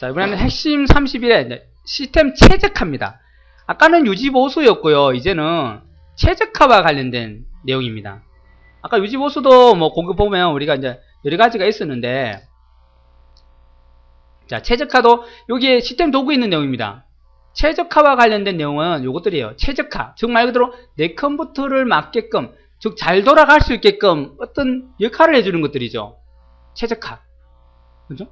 자, 이번에는 핵심 31에 시스템 최적화입니다. 아까는 유지보수였고요. 이제는 최적화와 관련된 내용입니다. 아까 유지보수도 뭐 공급 보면 우리가 이제 여러 가지가 있었는데, 자, 최적화도 여기에 시스템 도구에 있는 내용입니다. 최적화와 관련된 내용은 요것들이에요. 최적화. 즉 말 그대로 내 컴퓨터를 맞게끔, 즉 잘 돌아갈 수 있게끔 어떤 역할을 해주는 것들이죠. 최적화. 그죠?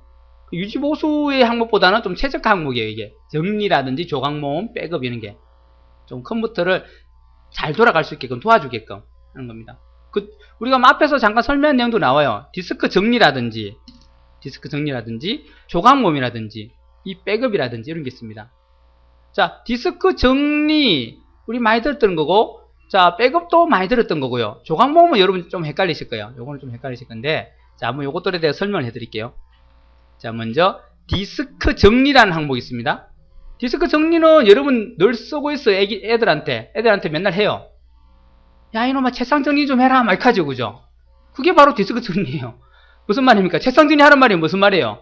유지보수의 항목보다는 좀 최적화 항목이에요, 이게. 정리라든지 조각모음, 백업 이런 게. 좀 컴퓨터를 잘 돌아갈 수 있게끔 도와주게끔 하는 겁니다. 우리가 앞에서 잠깐 설명한 내용도 나와요. 디스크 정리라든지, 조각모음이라든지, 이 백업이라든지 이런 게 있습니다. 자, 디스크 정리, 우리 많이 들었던 거고, 자, 백업도 많이 들었던 거고요. 조각모음은 여러분 좀 헷갈리실 거예요. 요거는 좀 헷갈리실 건데, 자, 한번 요것들에 대해 설명을 해드릴게요. 자, 먼저 디스크 정리라는 항목이 있습니다. 디스크 정리는 여러분 늘 쓰고 있어요. 애들한테 맨날 해요. 야, 이놈아 책상 정리 좀 해라 막 하죠, 그죠? 그게 바로 디스크 정리예요. 무슨 말입니까? 책상 정리하는 말이 무슨 말이에요?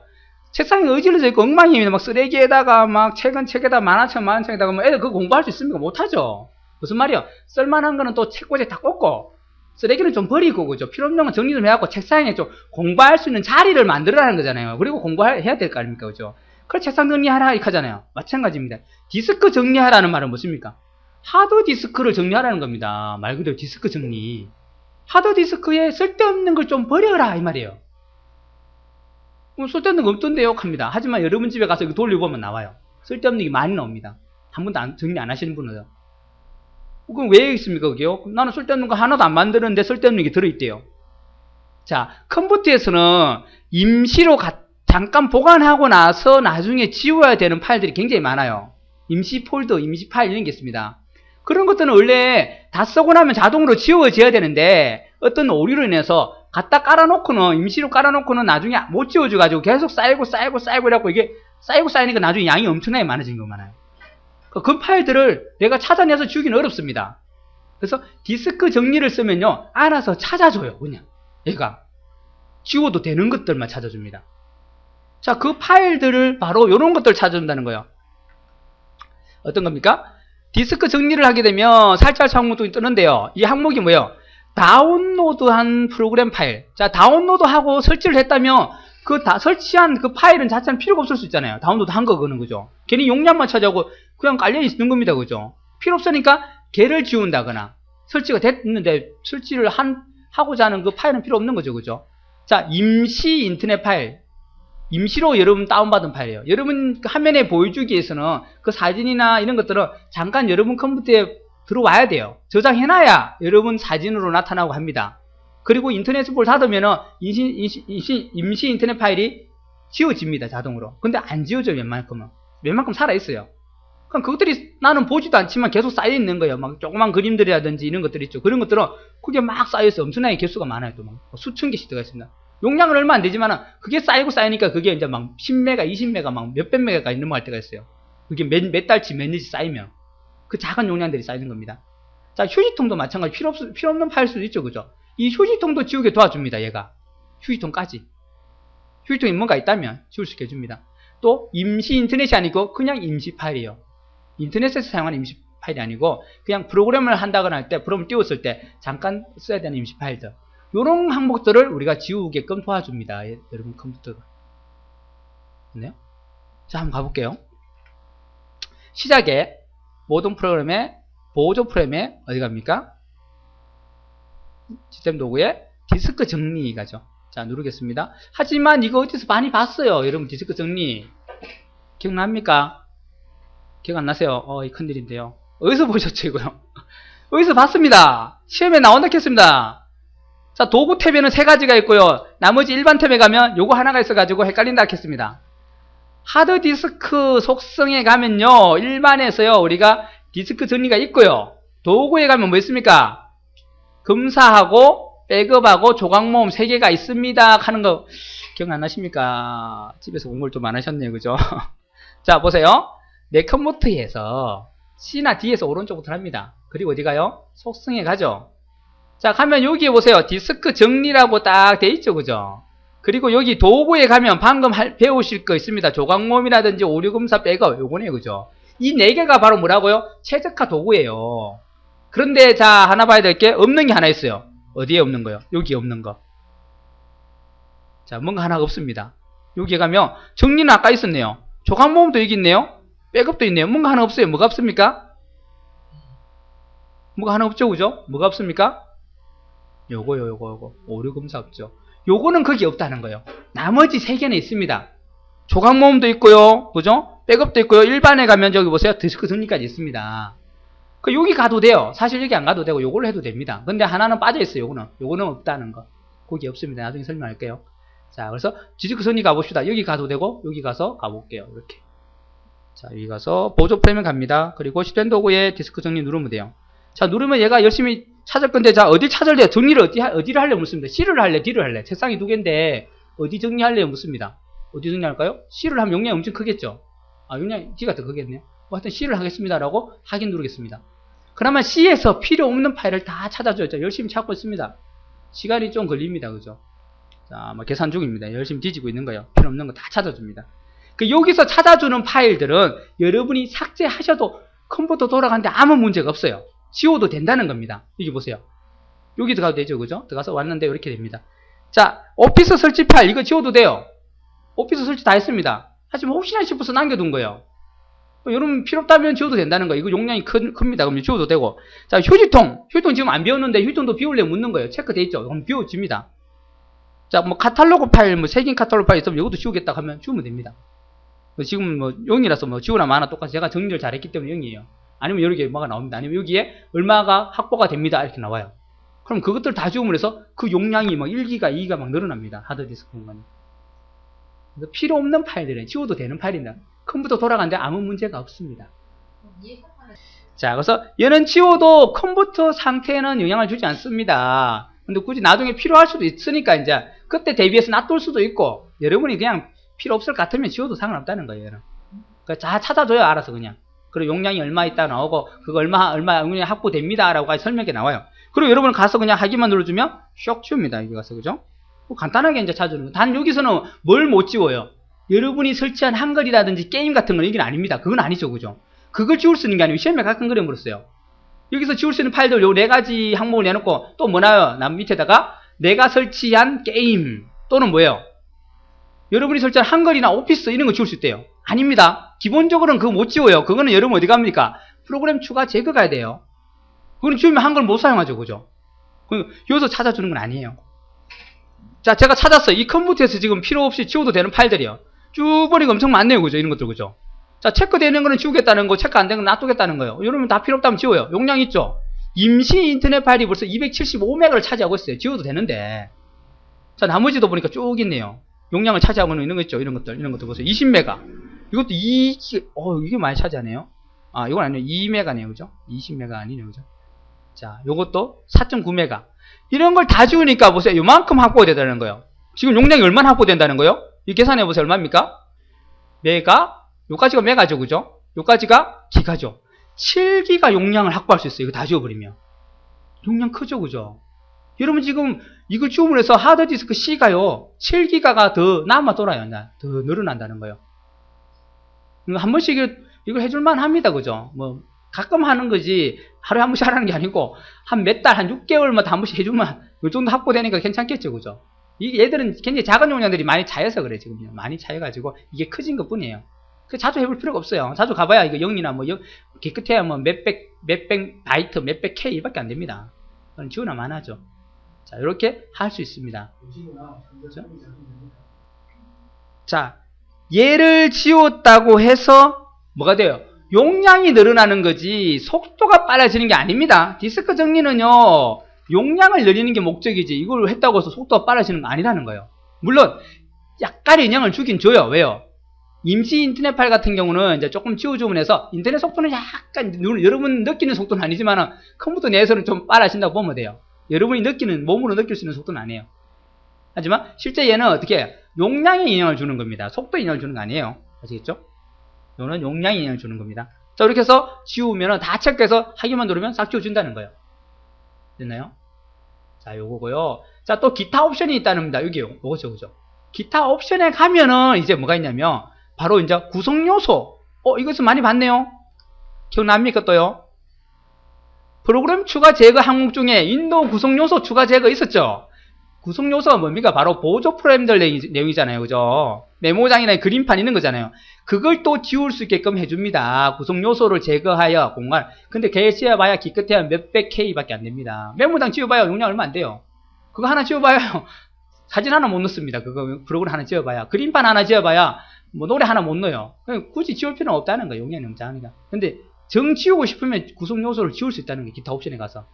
책상이 어질러져 있고 엉망입니다. 막 쓰레기에다가 막 책에다 만화책에다가 뭐 애들 그거 공부할 수 있습니까? 못하죠. 무슨 말이요? 쓸만한 거는 또 책꽂이에 다 꽂고 쓰레기는 좀 버리고, 그죠? 필요 없는 건 정리 좀 해갖고 책상에 좀 공부할 수 있는 자리를 만들어라는 거잖아요. 그리고 공부해야 될 거 아닙니까? 그죠? 그래, 책상 정리하라, 이렇게 하잖아요. 마찬가지입니다. 디스크 정리하라는 말은 무엇입니까? 하드 디스크를 정리하라는 겁니다. 말 그대로 디스크 정리. 하드 디스크에 쓸데없는 걸 좀 버려라, 이 말이에요. 쓸데없는 거 없던데요? 합니다. 하지만 여러분 집에 가서 이거 돌려보면 나와요. 쓸데없는 게 많이 나옵니다. 한 번도 정리 안 하시는 분은. 그럼 왜 있습니까, 그게요? 나는 쓸데없는 거 하나도 안 만드는데 쓸데없는 게 들어있대요. 자, 컴퓨터에서는 임시로 잠깐 보관하고 나서 나중에 지워야 되는 파일들이 굉장히 많아요. 임시 폴더, 임시 파일 이런 게 있습니다. 그런 것들은 원래 다 쓰고 나면 자동으로 지워져야 되는데 어떤 오류로 인해서 갖다 깔아놓고는, 임시로 깔아놓고는 나중에 못 지워져가지고 계속 쌓이고 이래갖고 이게 쌓이니까 나중에 양이 엄청나게 많아지는 거 많아요. 그 파일들을 내가 찾아내서 지우기는 어렵습니다. 그래서 디스크 정리를 쓰면요, 알아서 찾아줘요. 그냥 얘가 지워도 되는 것들만 찾아줍니다. 자, 그 파일들을 바로 이런 것들 찾아준다는 거예요. 어떤 겁니까? 디스크 정리를 하게 되면 살짝 항목도 뜨는데요. 이 항목이 뭐예요? 다운로드한 프로그램 파일. 자, 다운로드하고 설치를 했다면 설치한 그 파일은 자체는 필요가 없을 수 있잖아요. 다운로드 한 거는, 그죠? 괜히 용량만 차지하고 그냥 깔려 있는 겁니다, 그죠? 필요 없으니까 걔를 지운다거나, 설치가 됐는데 설치를 하고자 하는 그 파일은 필요 없는 거죠, 그죠? 자, 임시 인터넷 파일. 임시로 여러분 다운받은 파일이에요. 여러분 화면에 보여주기 위해서는 그 사진이나 이런 것들은 잠깐 여러분 컴퓨터에 들어와야 돼요. 저장해놔야 여러분 사진으로 나타나고 합니다. 그리고 인터넷을 닫으면은 임시 인터넷 파일이 지워집니다, 자동으로. 근데 안 지워져요, 웬만큼 살아있어요. 그럼 그것들이 나는 보지도 않지만 계속 쌓여있는 거예요. 막 조그만 그림들이라든지 이런 것들 있죠. 그런 것들은 그게 막 쌓여있어요. 엄청나게 개수가 많아요. 또 막 수천 개씩 들어가 있습니다. 용량은 얼마 안 되지만 그게 쌓이니까 그게 이제 막 10메가, 20메가, 막 몇백 메가까지 넘어갈 때가 있어요. 그게 몇 달치, 몇 년씩 쌓이면. 그 작은 용량들이 쌓이는 겁니다. 자, 휴지통도 마찬가지. 필요 없는 파일 수도 있죠, 그죠? 이 휴지통도 지우게 도와줍니다, 얘가. 휴지통까지. 휴지통에 뭔가 있다면 지울 수 있게 해줍니다. 또, 임시 인터넷이 아니고 그냥 임시 파일이에요. 인터넷에서 사용하는 임시 파일이 아니고 그냥 프로그램을 한다거나 할 때, 프로그램을 띄웠을 때 잠깐 써야 되는 임시 파일들. 요런 항목들을 우리가 지우게끔 도와줍니다. 여러분 컴퓨터가. 네? 자, 한번 가볼게요. 시작에 모든 프로그램의 보조 프로그램에 어디 갑니까? 시스템 도구에 디스크 정리 가죠. 자, 누르겠습니다. 하지만 이거 어디서 많이 봤어요. 여러분 디스크 정리 기억납니까? 기억 안 나세요? 이 큰일인데요. 어디서 보셨죠, 이거요? 어디서 봤습니다. 시험에 나온다 했습니다. 자, 도구 탭에는 3가지가 있고요. 나머지 일반 탭에 가면 요거 하나가 있어가지고 헷갈린다 했습니다. 하드디스크 속성에 가면요, 일반에서요, 우리가 디스크 정리가 있고요. 도구에 가면 뭐 있습니까? 검사하고 백업하고 조각모음 3개가 있습니다 하는 거 기억 안 나십니까? 집에서 공부를 좀 안 하셨네요, 그죠? 자, 보세요. 내 컴퓨터에서 C나 D에서 오른쪽부터 합니다. 그리고 어디 가요? 속성에 가죠. 자, 가면 여기에 보세요. 디스크 정리라고 딱 돼 있죠, 그죠? 그리고 여기 도구에 가면 방금 배우실 거 있습니다. 조각모음이라든지 오류검사 백업 요거네요. 그죠? 이 네 개가 바로 뭐라고요? 최적화 도구예요. 그런데 자 하나 봐야 될 게 없는 게 하나 있어요. 어디에 없는 거요? 여기 없는 거. 자 뭔가 하나가 없습니다. 여기 가면 정리는 아까 있었네요. 조각모음도 여기 있네요. 백업도 있네요. 뭔가 하나 없어요. 뭐가 없습니까? 뭐가 하나 없죠. 그죠? 뭐가 없습니까? 요거 오류검사 없죠. 요거는 거기 없다는 거예요. 나머지 세 개는 있습니다. 조각모음도 있고요. 그죠? 백업도 있고요. 일반에 가면 저기 보세요. 디스크 정리까지 있습니다. 여기 가도 돼요. 사실 여기 안 가도 되고 요걸로 해도 됩니다. 근데 하나는 빠져 있어요. 요거는 없다는 거. 거기 없습니다. 나중에 설명할게요. 자, 그래서 디스크 정리 가봅시다. 여기 가도 되고 여기 가서 가볼게요. 이렇게. 자, 여기 가서 보조 프레임 갑니다. 그리고 실행 도구에 디스크 정리 누르면 돼요. 자, 누르면 얘가 열심히 찾을 건데, 자, 어디 찾을래요? 정리를 어디를 하려고 묻습니다. C를 할래? D를 할래? 책상이 두 개인데, 어디 정리할래요? 묻습니다. 어디 정리할까요? C를 하면 용량이 엄청 크겠죠? 아, 용량이 D가 더 크겠네요. 뭐 하여튼 C를 하겠습니다라고 확인 누르겠습니다. 그러면 C에서 필요 없는 파일을 다 찾아줘요. 자, 열심히 찾고 있습니다. 시간이 좀 걸립니다. 그죠? 자, 계산 중입니다. 열심히 뒤지고 있는 거예요. 필요 없는 거 다 찾아줍니다. 여기서 찾아주는 파일들은 여러분이 삭제하셔도 컴퓨터 돌아가는데 아무 문제가 없어요. 지워도 된다는 겁니다. 여기 보세요. 여기 들어가도 되죠. 그죠? 들어가서 왔는데 이렇게 됩니다. 자, 오피스 설치 파일 이거 지워도 돼요. 오피스 설치 다 했습니다. 하지만 혹시나 싶어서 남겨둔 거예요. 여러분 필요 없다면 지워도 된다는 거예요. 이거 용량이 큽니다. 그럼 지워도 되고. 자, 휴지통 지금 안 비웠는데 휴지통도 비우려면 묻는 거예요. 체크돼 있죠. 그럼 비워집니다. 자, 카탈로그 파일, 색인 카탈로그 파일 있으면 이것도 지우겠다 하면 지우면 됩니다. 지금 0이라서 지우나 마나 똑같이 제가 정리를 잘했기 때문에 0이에요. 아니면 여러 개 얼마가 나옵니다. 아니면 여기에 얼마가 확보가 됩니다. 이렇게 나와요. 그럼 그것들 다 지우면 해서 그 용량이 1기가, 2기가 막 늘어납니다. 하드디스크 공간이. 그래서 필요 없는 파일들은 지워도 되는 파일입니다. 컴퓨터 돌아가는데 아무 문제가 없습니다. 자, 그래서 얘는 지워도 컴퓨터 상태에는 영향을 주지 않습니다. 근데 굳이 나중에 필요할 수도 있으니까 이제 그때 대비해서 놔둘 수도 있고 여러분이 그냥 필요 없을 것 같으면 지워도 상관없다는 거예요. 얘는. 그러니까 다 찾아줘요. 알아서 그냥. 그리고 용량이 얼마 있다 나오고 그거 얼마 확보됩니다 라고 설명이 나와요. 그리고 여러분 가서 그냥 하기만 눌러주면 쇽 지웁니다. 여기 가서 그죠? 간단하게 이제 찾아주는 거예요. 단 여기서는 뭘 못 지워요? 여러분이 설치한 한글이라든지 게임 같은 건 여기는 아닙니다. 그건 아니죠. 그죠? 그걸 지울 수 있는 게 아니고 시험에 가끔 그려버렸어요. 여기서 지울 수 있는 파일들 요 4가지 항목을 내놓고 또 뭐 나와요? 남 밑에다가 내가 설치한 게임 또는 뭐예요? 여러분이 설치한 한글이나 오피스 이런 거 지울 수 있대요. 아닙니다. 기본적으로는 그거 못 지워요. 그거는 여러분 어디 갑니까? 프로그램 추가 제거 가야 돼요. 그거는 지우면 한글 못 사용하죠. 그죠? 여기서 찾아주는 건 아니에요. 자, 제가 찾았어요. 이 컴퓨터에서 지금 필요 없이 지워도 되는 파일들이요. 쭉 보니까 엄청 많네요. 그죠? 이런 것들. 그죠? 자, 체크되는 거는 지우겠다는 거, 체크 안 되는 건 놔두겠다는 거예요. 여러분 다 필요 없다면 지워요. 용량 있죠? 임시 인터넷 파일이 벌써 275메가를 차지하고 있어요. 지워도 되는데. 자, 나머지도 보니까 쭉 있네요. 용량을 차지하고 있는 거 있죠? 이런 것들 보세요. 20메가. 이것도 이게 많이 차지하네요. 아, 이건 아니에요. 2메가네요. 그죠? 20메가 아니네요. 그죠? 자, 요것도 4.9메가. 이런 걸 다 지우니까 보세요. 요만큼 확보가 되다는 거예요. 지금 용량이 얼마나 확보된다는 거예요? 이 계산해 보세요. 얼마입니까? 메가, 요까지가 메가죠. 그죠? 요까지가 기가죠. 7기가 용량을 확보할 수 있어요. 이거 다 지워버리면. 용량 크죠. 그죠? 여러분 지금 이걸 지우면 해서 하드디스크 C가요. 7기가가 더 남아 돌아요. 더 늘어난다는 거예요. 한 번씩 이걸 해줄만 합니다. 그죠? 가끔 하는 거지 하루에 한 번씩 하라는 게 아니고 한 몇 달, 한 6개월마다 한 번씩 해주면 이 정도 확보되니까 괜찮겠죠. 그죠? 얘들은 굉장히 작은 용량들이 많이 차여서 그래. 지금 많이 차여가지고 이게 커진 것 뿐이에요. 자주 해볼 필요가 없어요. 자주 가봐야 이거 0이나 깨끗해야 몇백 바이트, 몇백 K 이밖에 안 됩니다. 그건 지우나만 하죠. 자, 이렇게 할 수 있습니다. 그렇죠? 자, 얘를 지웠다고 해서 뭐가 돼요? 용량이 늘어나는 거지 속도가 빨라지는 게 아닙니다. 디스크 정리는요, 용량을 늘리는 게 목적이지 이걸 했다고 해서 속도가 빨라지는 거 아니라는 거예요. 물론 약간의 영향을 주긴 줘요. 왜요? 임시 인터넷 파일 같은 경우는 이제 조금 지워주면 해서 인터넷 속도는 약간 여러분 느끼는 속도는 아니지만 컴퓨터 내에서는 좀 빨라진다고 보면 돼요. 여러분이 몸으로 느낄 수 있는 속도는 아니에요. 하지만 실제 얘는 어떻게 해요? 용량에 영향을 주는 겁니다. 속도에 영향을 주는 거 아니에요. 아시겠죠? 이거는 용량에 영향을 주는 겁니다. 자, 이렇게 해서 지우면 다 체크해서 하기만 누르면 싹 지워준다는 거예요. 됐나요? 자, 요거고요. 자, 또 기타 옵션이 있다는 겁니다. 여기요. 요거죠, 그죠? 기타 옵션에 가면은 이제 뭐가 있냐면 바로 이제 구성요소. 이것은 많이 봤네요. 기억납니까 또요? 프로그램 추가 제거 항목 중에 윈도우 구성요소 추가 제거 있었죠? 구성요소가 뭡니까? 바로 보조 프로그램들 내용이잖아요. 그죠? 메모장이나 그림판 있는 거잖아요. 그걸 또 지울 수 있게끔 해줍니다. 구성요소를 제거하여 공간. 근데 걔 지어봐야 기껏해야 몇백 K밖에 안 됩니다. 메모장 지워봐야 용량 얼마 안 돼요. 그거 하나 지워봐야 사진 하나 못 넣습니다. 그거 프로그램 하나 지어봐야. 그림판 하나 지어봐야 뭐 노래 하나 못 넣어요. 굳이 지울 필요는 없다는 거예요. 용량이 너무 작으니까. 근데 정 지우고 싶으면 구성요소를 지울 수 있다는 게 기타 옵션에 가서.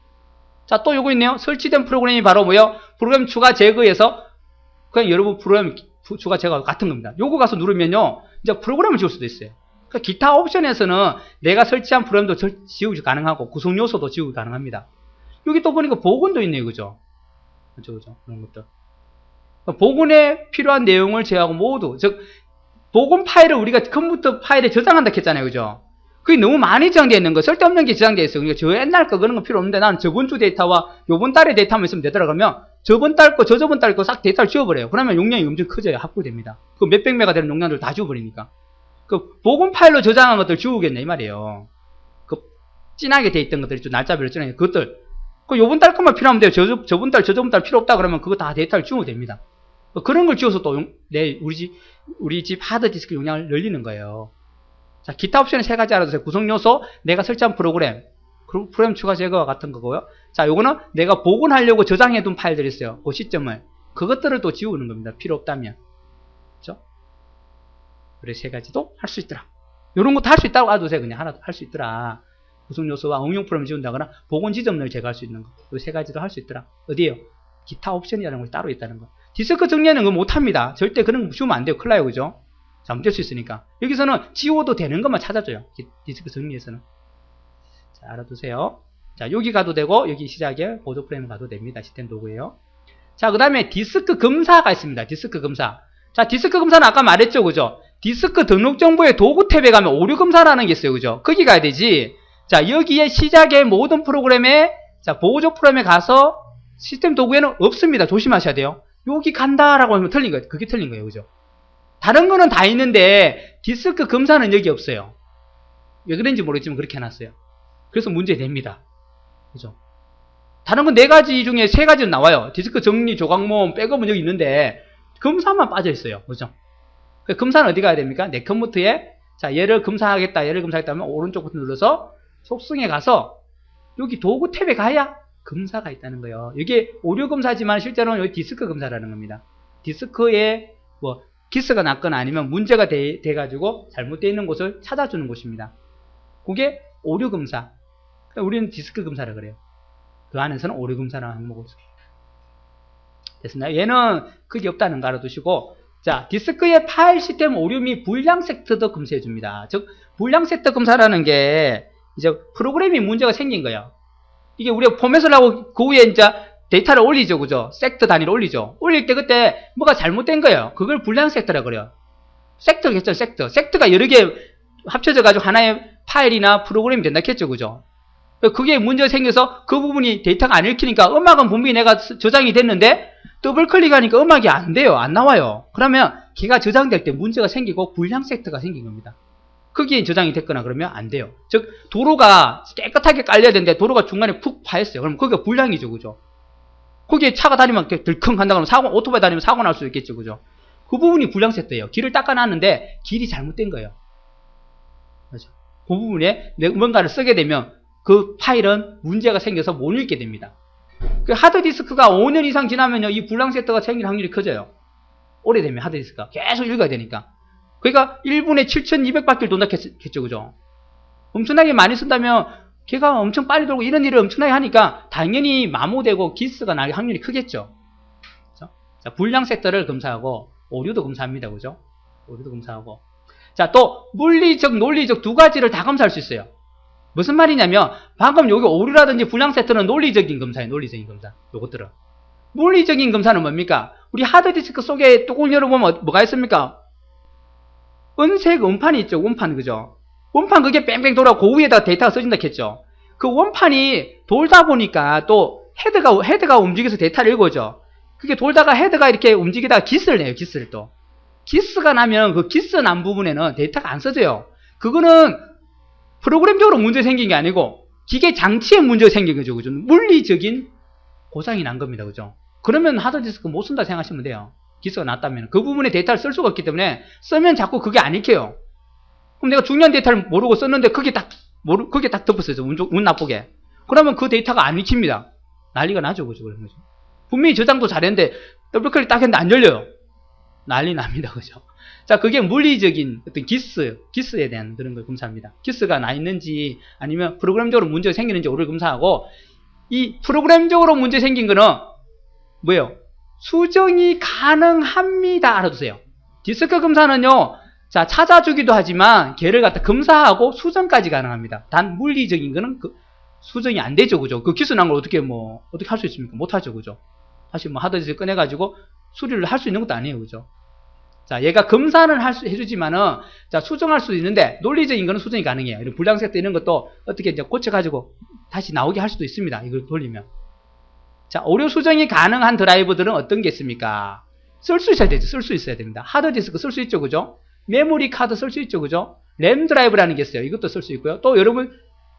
자, 또 요거 있네요. 설치된 프로그램이 바로 뭐예요? 프로그램 추가 제거에서 그냥 여러분 프로그램 추가 제거 같은 겁니다. 요거 가서 누르면요. 이제 프로그램을 지울 수도 있어요. 그러니까 기타 옵션에서는 내가 설치한 프로그램도 지우기 가능하고 구성요소도 지우기 가능합니다. 여기 또 보니까 복원도 있네요. 그죠? 그죠? 그런 것들. 복원에 필요한 내용을 제외하고 모두, 즉, 복원 파일을 우리가 컴퓨터 파일에 저장한다 했잖아요. 그죠? 그게 너무 많이 저장되어 있는 거, 쓸데없는 게 저장되어 있어요. 그러니까 저 옛날 거 그런 거 필요 없는데 나는 저번 주 데이터와 요번 달의 데이터만 있으면 되더라. 그러면 저번 달 거, 저번 달 거 싹 데이터를 지워버려요. 그러면 용량이 엄청 커져요. 확보됩니다. 그 몇백 메가 되는 용량들 다 지워버리니까. 그 복원 파일로 저장한 것들 지우겠네, 이 말이에요. 그 진하게 돼 있던 것들 있죠. 날짜별로 진하게. 그것들. 그 요번 달 것만 필요하면 돼요. 저번 달, 저번 달 필요 없다 그러면 그거 다 데이터를 지우면 됩니다. 그런 걸 지워서 또 우리 집 하드디스크 용량을 늘리는 거예요. 자, 기타 옵션이 세 가지 알아두세요. 구성요소, 내가 설치한 프로그램 추가 제거와 같은 거고요. 자, 요거는 내가 복원하려고 저장해둔 파일들이 있어요. 그 시점을. 그것들을 또 지우는 겁니다. 필요 없다면. 그죠? 그래, 세 가지도 할 수 있더라. 요런 것도 할 수 있다고 알아두세요. 그냥 하나 할 수 있더라. 구성요소와 응용 프로그램 지운다거나 복원 지점을 제거할 수 있는 거. 요 세 가지도 할 수 있더라. 어디에요? 기타 옵션이라는 것이 따로 있다는 거. 디스크 정리하는 거 못합니다. 절대 그런 거 지우면 안 돼요. 큰일 나요. 그죠? 잘못될 수 있으니까. 여기서는 지워도 되는 것만 찾아줘요. 디스크 정리에서는. 자, 알아두세요. 자, 여기 가도 되고, 여기 시작에 보조 프레임 가도 됩니다. 시스템 도구예요. 자, 그 다음에 디스크 검사가 있습니다. 디스크 검사. 자, 디스크 검사는 아까 말했죠. 그죠? 디스크 등록 정보의 도구 탭에 가면 오류 검사라는 게 있어요. 그죠? 거기 가야 되지. 자, 여기에 시작의 모든 프로그램에, 자, 보조 프로그램에 가서 시스템 도구에는 없습니다. 조심하셔야 돼요. 여기 간다라고 하면 틀린 거예요. 그게 틀린 거예요. 그죠? 다른 거는 다 있는데 디스크 검사는 여기 없어요. 왜 그런지 모르겠지만 그렇게 해놨어요. 그래서 문제됩니다. 그죠? 다른 건 4가지 중에 3가지는 나와요. 디스크 정리, 조각모음, 백업은 여기 있는데 검사만 빠져 있어요. 그죠? 검사는 어디 가야 됩니까? 내 컴퓨터에 자, 얘를 검사하겠다 하면 오른쪽 버튼 눌러서 속성에 가서 여기 도구 탭에 가야 검사가 있다는 거예요. 이게 오류 검사지만 실제로는 여기 디스크 검사라는 겁니다. 디스크에 뭐 기스가 났거나 아니면 문제가 돼가지고 잘못되어 있는 곳을 찾아주는 곳입니다. 그게 오류 검사. 우리는 디스크 검사를 그래요. 그 안에서는 오류 검사라는 항목을 써요. 됐습니다. 얘는 그게 없다는 거 알아두시고, 자, 디스크의 파일 시스템 오류 및 불량 섹터도 검사해 줍니다. 즉, 불량 섹터 검사라는 게 이제 프로그램이 문제가 생긴 거예요. 이게 우리가 포맷을 하고 그 위에 이제 데이터를 올리죠. 그죠? 섹터 단위로 올리죠. 올릴 때 그때 뭐가 잘못된 거예요. 그걸 불량 섹터라고 그래요. 섹터겠죠, 섹터. 섹터가 여러 개 합쳐져가지고 하나의 파일이나 프로그램이 된다 했죠. 그죠? 그게 문제가 생겨서 그 부분이 데이터가 안 읽히니까 음악은 분명히 내가 저장이 됐는데 더블 클릭하니까 음악이 안 돼요. 안 나와요. 그러면 걔가 저장될 때 문제가 생기고 불량 섹터가 생긴 겁니다. 거기에 저장이 됐거나 그러면 안 돼요. 즉, 도로가 깨끗하게 깔려야 되는데 도로가 중간에 푹 파였어요. 그럼 거기가 불량이죠. 그죠? 거기에 차가 다니면 이렇게 들컹 한다 그러면 오토바이 다니면 사고 날 수 있겠죠. 그죠? 그 부분이 불량 섹터예요. 길을 닦아놨는데 길이 잘못된 거예요. 그렇죠? 그 부분에 뭔가를 쓰게 되면 그 파일은 문제가 생겨서 못 읽게 됩니다. 그 하드디스크가 5년 이상 지나면요, 이 불량 섹터가 생길 확률이 커져요. 오래되면 하드디스크가 계속 읽어야 되니까. 그러니까 1분에 7200바퀴를 돈다 했죠. 그죠? 엄청나게 많이 쓴다면 걔가 엄청 빨리 돌고 이런 일을 엄청나게 하니까 당연히 마모되고 기스가 날 확률이 크겠죠. 그렇죠? 자, 불량 섹터를 검사하고 오류도 검사합니다. 그죠? 오류도 검사하고. 자, 또 물리적, 논리적 두 가지를 다 검사할 수 있어요. 무슨 말이냐면 방금 여기 오류라든지 불량 섹터는 논리적인 검사예요. 논리적인 검사. 요것들은. 물리적인 검사는 뭡니까? 우리 하드디스크 속에 뚜껑 열어보면 뭐가 있습니까? 은색 원판이 있죠. 원판. 그죠? 원판 그게 뺑뺑 돌아 그 위에다가 데이터가 써진다 했죠. 그 원판이 돌다 보니까 또 헤드가 움직여서 데이터를 읽어줘. 그게 돌다가 헤드가 이렇게 움직이다가 기스를 내요. 기스를 또. 기스가 나면 그 기스 난 부분에는 데이터가 안 써져요. 그거는 프로그램적으로 문제 생긴 게 아니고 기계 장치에 문제가 생긴 거죠. 그죠? 물리적인 고장이 난 겁니다. 그죠? 그러면 하드디스크 못 쓴다 생각하시면 돼요. 기스가 났다면. 그 부분에 데이터를 쓸 수가 없기 때문에 쓰면 자꾸 그게 안 읽혀요. 그럼 내가 중요한 데이터를 모르고 썼는데 그게 딱 덮었어요. 운 나쁘게. 그러면 그 데이터가 안 읽힙니다. 난리가 나죠. 그죠? 분명히 저장도 잘했는데 더블클릭 딱 했는데 안 열려요. 난리 납니다. 그죠? 자, 그게 물리적인 어떤 기스에 대한 그런 걸 검사합니다. 기스가 나 있는지 아니면 프로그램적으로 문제가 생기는지 오를 검사하고, 이 프로그램적으로 문제 생긴 거는 뭐예요? 수정이 가능합니다. 알아두세요. 디스크 검사는요, 자, 찾아주기도 하지만 걔를 갖다 검사하고 수정까지 가능합니다. 단 물리적인 거는 수정이 안 되죠. 그죠? 그 기스 난 걸 어떻게 할 수 있습니까? 못 하죠. 그죠? 다시 하드디스크 꺼내가지고 수리를 할 수 있는 것도 아니에요. 그죠? 자, 얘가 검사는 해주지만은, 자, 수정할 수도 있는데, 논리적인 거는 수정이 가능해요. 이런 불량세트 이런 것도 어떻게 이제 고쳐가지고 다시 나오게 할 수도 있습니다. 이걸 돌리면. 자, 오류 수정이 가능한 드라이브들은 어떤 게 있습니까? 쓸 수 있어야 되죠. 쓸 수 있어야 됩니다. 하드디스크 쓸 수 있죠. 그죠? 메모리 카드 쓸 수 있죠. 그죠? 램 드라이브라는 게 있어요. 이것도 쓸 수 있고요. 또 여러분,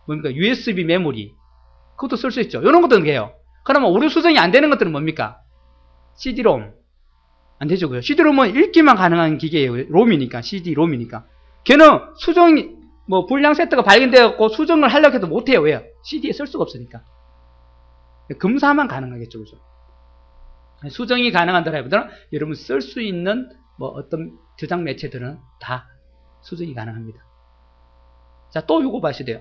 뭡니까? USB 메모리. 그것도 쓸 수 있죠. 이런 것들은 해요. 그러면 오류 수정이 안 되는 것들은 뭡니까? CD-ROM. 안 되죠. CD-ROM은 읽기만 가능한 기계예요. 롬이니까. CD-ROM이니까. 걔는 수정이, 불량 세트가 발견되었고 수정을 하려고 해도 못해요. 왜요? CD에 쓸 수가 없으니까. 검사만 가능하겠죠. 그죠? 수정이 가능한 드라이브들은 여러분 쓸 수 있는 어떤 저장 매체들은 다 수정이 가능합니다. 자, 또 요거 봐셔야 돼요.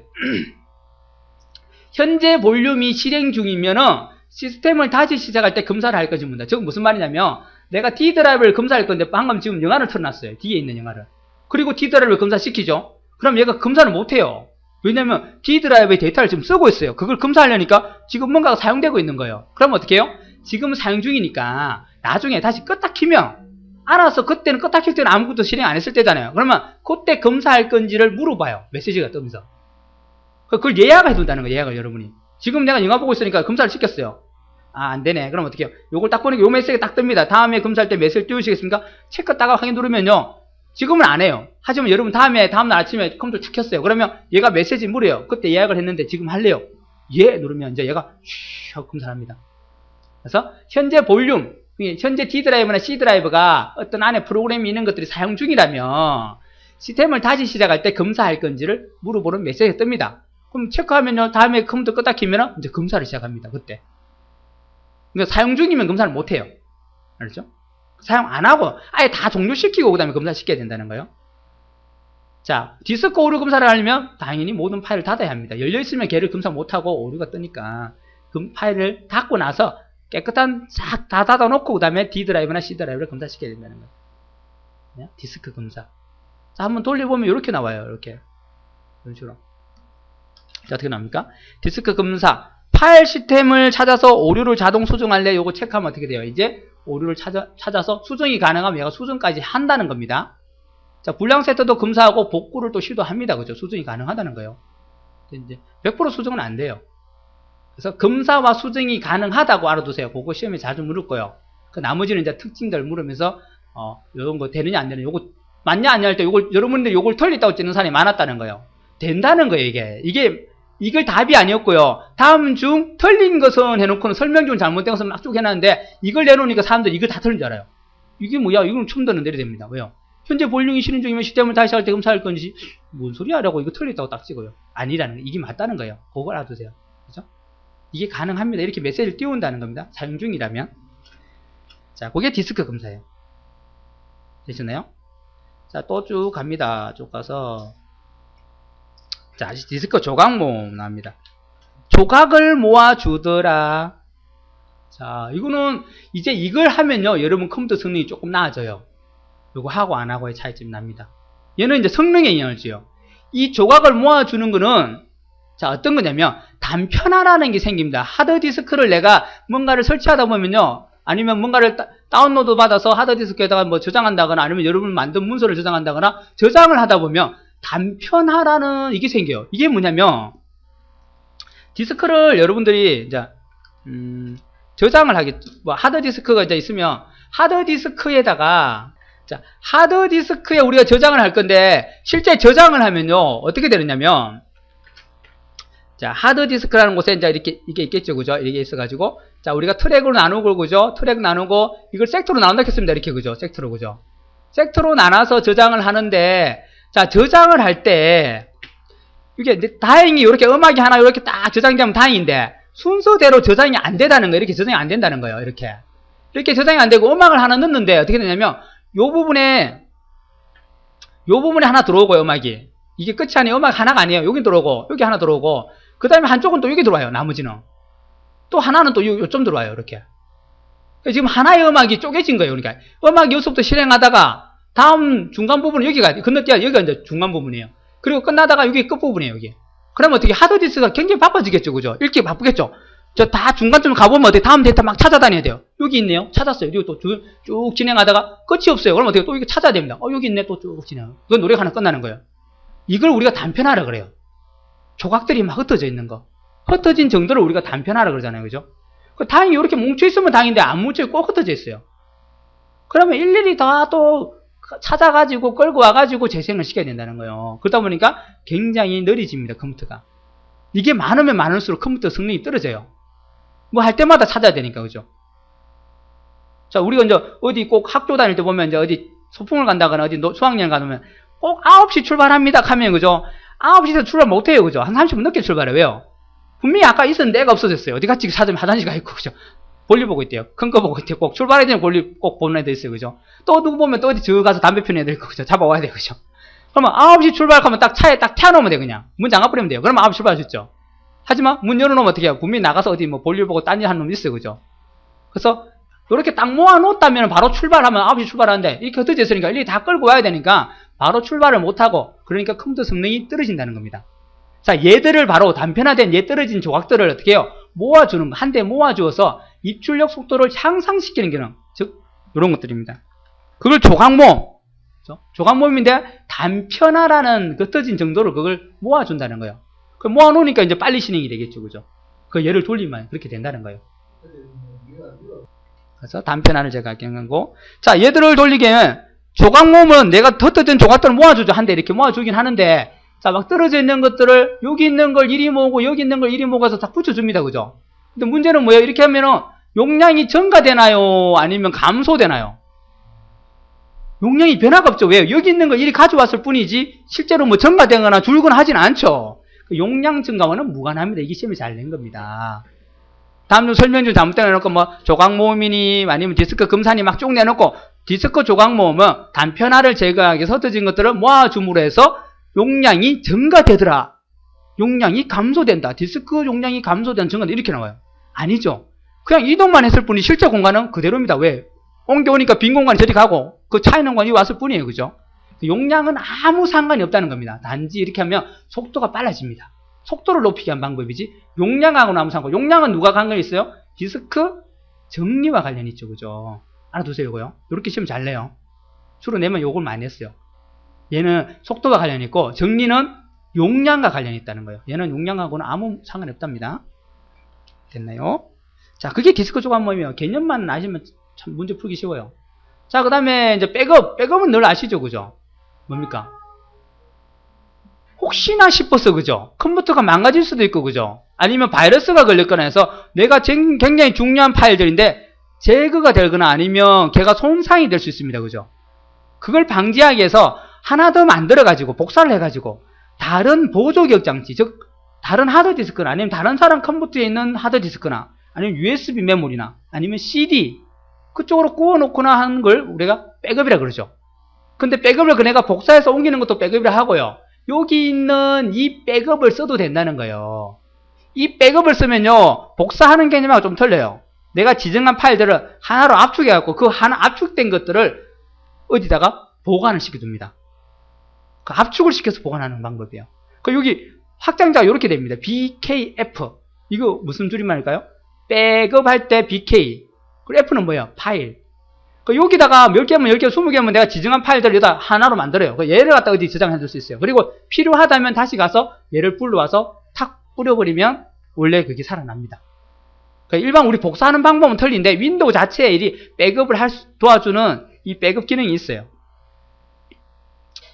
현재 볼륨이 실행 중이면은 시스템을 다시 시작할 때 검사를 할 것입니다. 즉 무슨 말이냐면, 내가 D 드라이브를 검사할 건데 방금 지금 영화를 틀어놨어요. 뒤에 있는 영화를. 그리고 D 드라이브를 검사시키죠. 그럼 얘가 검사를 못해요. 왜냐면 D 드라이브의 데이터를 지금 쓰고 있어요. 그걸 검사하려니까 지금 뭔가가 사용되고 있는 거예요. 그럼 어떻게 해요? 지금 사용 중이니까 나중에 다시 껐다 키면 알아서, 그때는 껐다 킬 때는 아무것도 실행 안 했을 때잖아요. 그러면 그때 검사할 건지를 물어봐요. 메시지가 뜨면서. 그걸 예약을 해둔다는 거예요. 예약을 여러분이. 지금 내가 영화 보고 있으니까 검사를 시켰어요. 아, 안 되네. 그럼 어떻게 해요? 요걸 딱 보니까 요 메시지가 딱 뜹니다. 다음에 검사할 때 메시지 띄우시겠습니까? 체크 따가 확인 누르면요. 지금은 안 해요. 하지만 여러분 다음날 아침에 컴퓨터 탁 켰어요. 그러면 얘가 메시지 물어요. 그때 예약을 했는데 지금 할래요? 예 누르면 이제 얘가 쉬 하고 검사를 합니다. 그래서 현재 볼륨, 현재 D 드라이브나 C 드라이브가 어떤 안에 프로그램이 있는 것들이 사용 중이라면 시스템을 다시 시작할 때 검사할 건지를 물어보는 메시지가 뜹니다. 그럼 체크하면요. 다음에 컴퓨터 껐다 키면 이제 검사를 시작합니다. 그때. 그러니까 사용 중이면 검사를 못 해요. 알죠? 사용 안 하고 아예 다 종료시키고 그 다음에 검사시켜야 된다는 거예요. 자, 디스크 오류 검사를 하려면 당연히 모든 파일을 닫아야 합니다. 열려있으면 걔를 검사 못하고 오류가 뜨니까 그 파일을 닫고 나서 깨끗한 싹 다 닫아놓고 그 다음에 D 드라이브나 C 드라이브를 검사시켜야 된다는 거예요. 디스크 검사. 자, 한번 돌려보면 이렇게 나와요. 이렇게. 이런 식으로. 자, 어떻게 나옵니까? 디스크 검사. 파일 시스템을 찾아서 오류를 자동 수정할래? 요거 체크하면 어떻게 돼요? 이제 오류를 찾아서 수정이 가능하면 얘가 수정까지 한다는 겁니다. 자, 불량 세트도 검사하고 복구를 또 시도합니다. 그죠? 수정이 가능하다는 거예요. 이제 100% 수정은 안 돼요. 그래서 검사와 수정이 가능하다고 알아두세요. 그거 시험에 자주 물을 거예요. 그 나머지는 이제 특징들 물으면서 요런 거 되느냐 안 되느냐, 요거 맞냐 안 할 때 요걸 여러분들이 요걸 틀렸다고 찍는 사람이 많았다는 거예요. 된다는 거예요. 이걸 답이 아니었고요. 다음 중 틀린 것은 해놓고는 설명 중 잘못된 것은 막 쭉 해놨는데 이걸 내놓으니까 사람들이 이걸 다 틀린 줄 알아요. 이게 뭐야? 이건 처음 듣는 대로 됩니다. 왜요? 현재 볼륨이 실행 중이면 시스템을 다시 할 때 검사할 건지 뭔 소리 하라고 이거 틀렸다고 딱 찍어요. 아니라는 거. 이게 맞다는 거예요. 그걸 알아두세요. 그죠? 이게 가능합니다. 이렇게 메시지를 띄운다는 겁니다. 사용 중이라면. 자, 그게 디스크 검사예요. 되셨나요? 자, 또 쭉 갑니다. 쭉 가서 자, 디스크 조각 모음 나옵니다. 조각을 모아주더라. 자, 이거는 이제 이걸 하면요, 여러분 컴퓨터 성능이 조금 나아져요. 이거 하고 안 하고의 차이점이 납니다. 얘는 이제 성능에 영향을 줘요. 이 조각을 모아주는 거는 자, 어떤 거냐면 단편화라는 게 생깁니다. 하드디스크를 내가 뭔가를 설치하다 보면요, 아니면 뭔가를 다운로드 받아서 하드디스크에다가 뭐 저장한다거나 아니면 여러분 만든 문서를 저장한다거나 저장을 하다 보면 단편화라는 이게 생겨요. 이게 뭐냐면 디스크를 여러분들이 이제 저장을 하겠죠. 뭐 하드디스크가 이제 있으면 하드디스크에다가 자, 하드디스크에 우리가 저장을 할 건데 실제 저장을 하면요. 어떻게 되느냐면 자, 하드디스크라는 곳에 이제 이게 있겠죠. 그죠? 이게 있어가지고 자, 우리가 트랙으로 나누고 그죠? 트랙 나누고 이걸 섹터로 나눈다 했습니다. 이렇게 그죠? 섹터로 그죠? 섹터로 나눠서 저장을 하는데 자, 저장을 할 때 이게 다행히 이렇게 음악이 하나 이렇게 딱 저장되면 다행인데 순서대로 저장이 안 되다는 거예요. 이렇게 저장이 안 된다는 거예요. 이렇게 저장이 안 되고 음악을 하나 넣는데 어떻게 되냐면 요 부분에 하나 들어오고요. 음악이 이게 끝이 아니에요. 음악 하나가 아니에요. 여기 들어오고 여기 하나 들어오고 그 다음에 한쪽은 또 여기 들어와요. 나머지는 또 하나는 또 요점 들어와요. 이렇게 지금 하나의 음악이 쪼개진 거예요. 그러니까 음악이 여기서부터 실행하다가 다음 중간 부분은 여기가 건너뛰어 여기가 이제 중간 부분이에요. 그리고 끝나다가 여기 끝부분이에요. 여기 그러면 어떻게 하드디스크가 굉장히 바빠지겠죠. 그죠? 읽기 바쁘겠죠. 저 다 중간쯤 가보면 어떻게 다음 데이터 막 찾아다녀야 돼요. 여기 있네요. 찾았어요. 그리고 또 쭉 진행하다가 끝이 없어요. 그럼 어떻게 또 이거 찾아야 됩니다. 여기 있네. 또 쭉 진행. 그건 노래가 하나 끝나는 거예요. 이걸 우리가 단편화라 그래요. 조각들이 막 흩어져 있는 거. 흩어진 정도를 우리가 단편화라 그러잖아요. 그죠? 다행히 이렇게 뭉쳐있으면 다행인데 안 뭉쳐있고 꼭 흩어져 있어요. 그러면 일일이 다 또 찾아가지고 끌고 와가지고 재생을 시켜야 된다는 거예요. 그러다 보니까 굉장히 느려집니다. 컴퓨터가. 이게 많으면 많을수록 컴퓨터 성능이 떨어져요. 뭐 할 때마다 찾아야 되니까. 그죠? 자, 우리가 이제 어디 꼭 학교 다닐 때 보면 이제 어디 소풍을 간다거나 어디 수학여행 가면 꼭 9시 출발합니다 하면 그죠? 9시에서 출발 못해요. 그죠? 한 30분 늦게 출발해요. 왜요? 분명히 아까 있었는데 애가 없어졌어요. 어디 갔지? 찾으면 화장실 가 있고. 그죠? 볼일 보고 있대요. 큰 거 보고 있대요. 꼭 출발해야 되는 볼일 꼭 보는 애들 있어요. 그죠? 또 누구 보면 또 어디 저 가서 담배 피는 애들 있고. 그죠? 잡아와야 돼요. 그죠? 그러면 9시 출발하면 딱 차에 딱 태워놓으면 돼요. 그냥. 문 잠가버리면 돼요. 그러면 9시 출발할 수 있죠. 하지만 문 열어놓으면 어떻게 해요? 분명히 나가서 어디 뭐 볼일 보고 딴 일 하는 놈 있어요. 그죠? 그래서 이렇게 딱 모아놓았다면 바로 출발하면 9시 출발하는데 이렇게 흩어져 있으니까 일일이 다 끌고 와야 되니까 바로 출발을 못하고 그러니까 컴퓨터 성능이 떨어진다는 겁니다. 자, 얘들을 바로 단편화된 얘 떨어진 조각들을 어떻게 해요? 모아주는 거. 한데 모아주어서 입출력 속도를 향상시키는 기능. 즉, 이런 것들입니다. 그걸 조각모음. 조각모음인데 단편화라는 그 흩어진 정도로 그걸 모아준다는 거예요. 그 모아놓으니까 이제 빨리 진행이 되겠죠. 그죠? 그 얘를 돌리면 그렇게 된다는 거예요. 그래서 단편화를 제가 경험하고. 자, 얘들을 돌리기에는 조각모음은 내가 흩어진 조각들을 모아주죠. 한데 이렇게 모아주긴 하는데 자, 막 떨어져 있는 것들을 여기 있는 걸 이리 모으고 여기 있는 걸 이리 모아서 다 붙여줍니다. 그죠? 근데 문제는 뭐예요? 이렇게 하면은 용량이 증가되나요? 아니면 감소되나요? 용량이 변화가 없죠. 왜요? 여기 있는 걸 이리 가져왔을 뿐이지 실제로 뭐 증가되거나 줄거나 하진 않죠. 그 용량 증가와는 무관합니다. 이게 시험이 잘 낸 겁니다. 다음 중 설명 중 잘못된 해놓고 뭐 조각 모음이니 아니면 디스크 금산이 막 쭉 내놓고 디스크 조각 모음은 단편화를 제거하기 위해서 흩어진 것들을 모아줌으로 해서 용량이 증가되더라. 용량이 감소된다. 디스크 용량이 감소된 증가다. 이렇게 나와요. 아니죠. 그냥 이동만 했을 뿐이 실제 공간은 그대로입니다. 왜? 옮겨오니까 빈 공간이 저리 가고 그 차 있는 공간이 왔을 뿐이에요. 그죠? 용량은 아무 상관이 없다는 겁니다. 단지 이렇게 하면 속도가 빨라집니다. 속도를 높이기 위한 방법이지 용량하고는 아무 상관. 용량은 누가 관련이 있어요? 디스크 정리와 관련이 있죠. 그죠? 알아두세요. 이거요. 이렇게 시험 잘 내요. 주로 내면 요걸 많이 했어요. 얘는 속도가 관련이 있고 정리는 용량과 관련이 있다는 거예요. 얘는 용량하고는 아무 상관이 없답니다. 됐나요? 자, 그게 디스크 조각 모임이에요. 개념만 아시면 참 문제 풀기 쉬워요. 자, 그 다음에 이제 백업. 백업은 늘 아시죠? 그죠? 뭡니까? 혹시나 싶어서 그죠? 컴퓨터가 망가질 수도 있고 그죠? 아니면 바이러스가 걸렸거나 해서 내가 굉장히 중요한 파일들인데 제거가 되거나 아니면 걔가 손상이 될 수 있습니다. 그죠? 그걸 방지하기 위해서 하나 더 만들어가지고 복사를 해가지고 다른 보조기억 장치, 즉 다른 하드디스크나 아니면 다른 사람 컴퓨터에 있는 하드디스크나 아니면 USB 메모리나 아니면 CD 그쪽으로 구워놓거나 하는 걸 우리가 백업이라 그러죠. 근데 백업을 그네가 복사해서 옮기는 것도 백업이라 하고요. 여기 있는 이 백업을 써도 된다는 거예요. 이 백업을 쓰면요 복사하는 개념하고 좀 틀려요. 내가 지정한 파일들을 하나로 압축해갖고 그 하나 압축된 것들을 어디다가 보관을 시켜줍니다. 그 압축을 시켜서 보관하는 방법이에요. 그 여기 확장자가 이렇게 됩니다. BKF. 이거 무슨 줄임말일까요? 백업할 때 BK. 그리고 F는 뭐예요? 파일. 그 여기다가 몇 개면 10개, 20개면 내가 지정한 파일들을 여기다 하나로 만들어요. 그 얘를 갖다 어디 저장해 줄 수 있어요. 그리고 필요하다면 다시 가서 얘를 불러와서 탁 뿌려버리면 원래 그게 살아납니다. 그러니까 일반 우리 복사하는 방법은 틀린데 윈도우 자체에 이 백업을 도와주는 이 백업 기능이 있어요.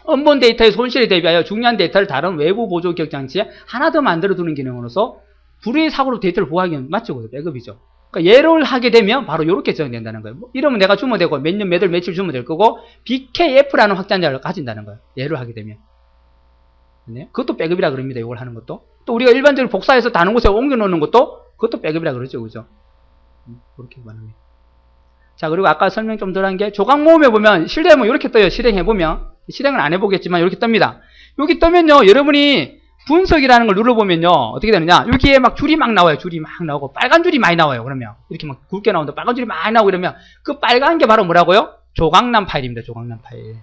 원본 데이터의 손실에 대비하여 중요한 데이터를 다른 외부 보조 기억 장치에 하나 더 만들어두는 기능으로서 불의의 사고로 데이터를 보호하기 맞죠? 백업이죠. 그러니까 예를 하게 되면 바로 이렇게 적용된다는 거예요. 이러면 내가 주면 되고 몇 년, 몇 월, 며칠 주면 될 거고 BKF라는 확장자를 가진다는 거예요. 예를 하게 되면. 네? 그것도 백업이라 그럽니다. 이걸 하는 것도. 또 우리가 일반적으로 복사해서 다른 곳에 옮겨 놓는 것도 그것도 백업이라 그러죠. 그죠? 그렇게 말합니다. 자, 그리고 아까 설명 좀 덜 한 게 조각 모음에 보면 실행은 이렇게 떠요. 실행해보면. 실행은 안 해보겠지만 이렇게 뜹니다. 여기 뜨면요. 여러분이 분석이라는 걸 눌러보면요. 어떻게 되느냐. 여기에 막 줄이 막 나와요. 줄이 막 나오고 빨간 줄이 많이 나와요. 그러면 이렇게 막 굵게 나오는데 빨간 줄이 많이 나오고 이러면 그 빨간 게 바로 뭐라고요? 조각남 파일입니다. 조각남 파일.